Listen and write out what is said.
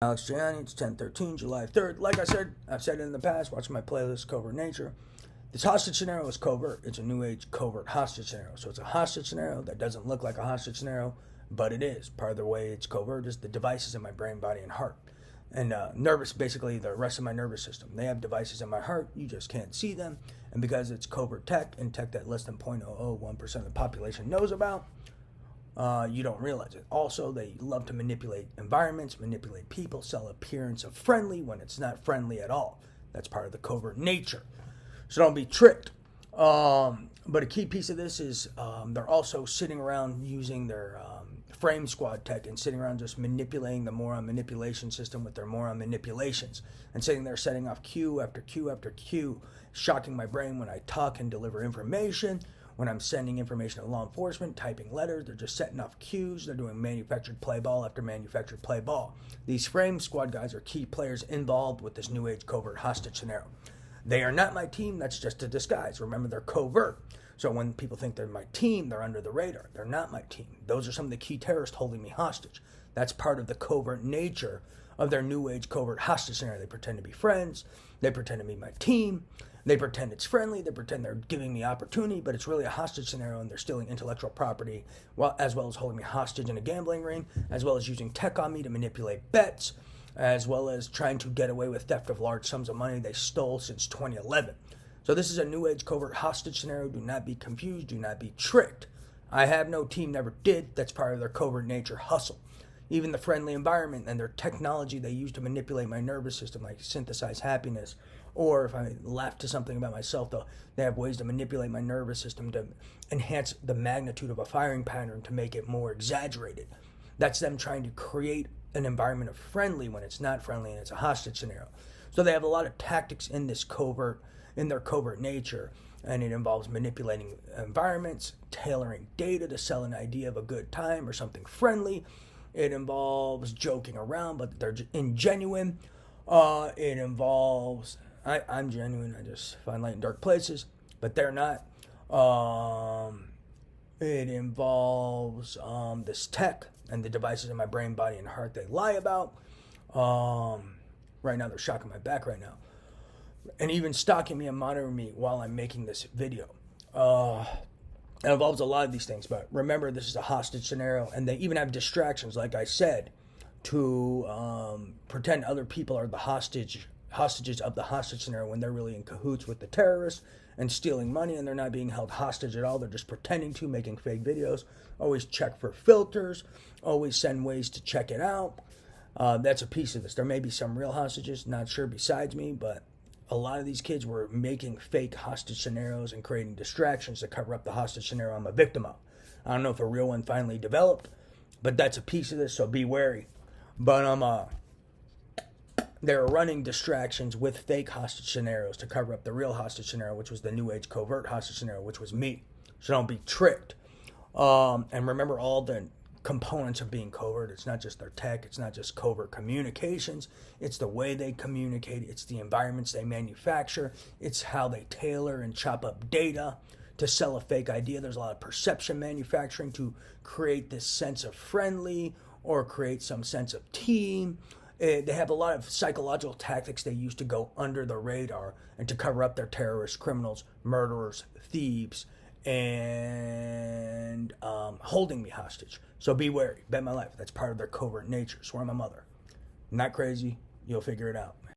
Alex Gianni, it's 10/13, July 3rd. Like I said, I've said it in the past, watch my playlist, Covert Nature. This hostage scenario is covert. It's a new age covert hostage scenario. So it's a hostage scenario that doesn't look like a hostage scenario, but it is. Part of the way it's covert is the devices in my brain, body, and heart. And nervous, basically the rest of my nervous system. They have devices in my heart, you just can't see them. And because it's covert tech, and tech that less than 0.001% of the population knows about, you don't realize it. Also, they love to manipulate environments, manipulate people, sell appearance of friendly when it's not friendly at all. That's part of the covert nature. So don't be tricked. But a key piece of this is they're also sitting around using their frame squad tech and sitting around just manipulating the moron manipulation system with their moron manipulations and sitting there setting off cue after cue after cue, shocking my brain when I talk and deliver information. When I'm sending information to law enforcement, typing letters, they're just setting off cues. They're doing manufactured play ball after manufactured play ball. These frame squad guys are key players involved with this new age covert hostage scenario. They are not my team. That's just a disguise. Remember, they're covert. So when people think they're my team, they're under the radar. They're not my team. Those are some of the key terrorists holding me hostage. That's part of the covert nature of their new age covert hostage scenario. They pretend to be friends. They pretend to be my team. They pretend it's friendly. They pretend they're giving me opportunity, but it's really a hostage scenario, and they're stealing intellectual property, as well as holding me hostage in a gambling ring, as well as using tech on me to manipulate bets, as well as trying to get away with theft of large sums of money they stole since 2011. So this is a new age covert hostage scenario. Do not be confused. Do not be tricked. I have no team, never did. That's part of their covert nature hustle. Even the friendly environment and their technology they use to manipulate my nervous system, like synthesize happiness, or if I laugh to something about myself, they have ways to manipulate my nervous system to enhance the magnitude of a firing pattern to make it more exaggerated. That's them trying to create an environment of friendly when it's not friendly and it's a hostage scenario. So they have a lot of tactics in their covert nature, and it involves manipulating environments, tailoring data to sell an idea of a good time or something friendly. It involves joking around, but they're ingenuine. It involves, I'm genuine, I just find light in dark places, but they're not. It involves this tech and the devices in my brain, body, and heart they lie about. Right now, they're shocking my back right now. And even stalking me and monitoring me while I'm making this video. It involves a lot of these things, but remember, this is a hostage scenario, and they even have distractions, like I said, to pretend other people are the hostages of the hostage scenario when they're really in cahoots with the terrorists and stealing money, and they're not being held hostage at all. They're just pretending to, making fake videos. Always check for filters. Always send ways to check it out. That's a piece of this. There may be some real hostages, not sure besides me, but a lot of these kids were making fake hostage scenarios and creating distractions to cover up the hostage scenario I'm a victim of. I don't know if a real one finally developed, but that's a piece of this, so be wary. But they're running distractions with fake hostage scenarios to cover up the real hostage scenario, which was the new age covert hostage scenario, which was me. So don't be tricked. And remember all the components of being covert. It's not just their tech. It's not just covert communications. It's the way they communicate. It's the environments they manufacture. It's how they tailor and chop up data to sell a fake idea. There's a lot of perception manufacturing to create this sense of friendly or create some sense of team. They have a lot of psychological tactics they use to go under the radar and to cover up their terrorists, criminals, murderers, thieves, and holding me hostage. So be wary. Bet my life. That's part of their covert nature. Swear on my mother. Not crazy. You'll figure it out.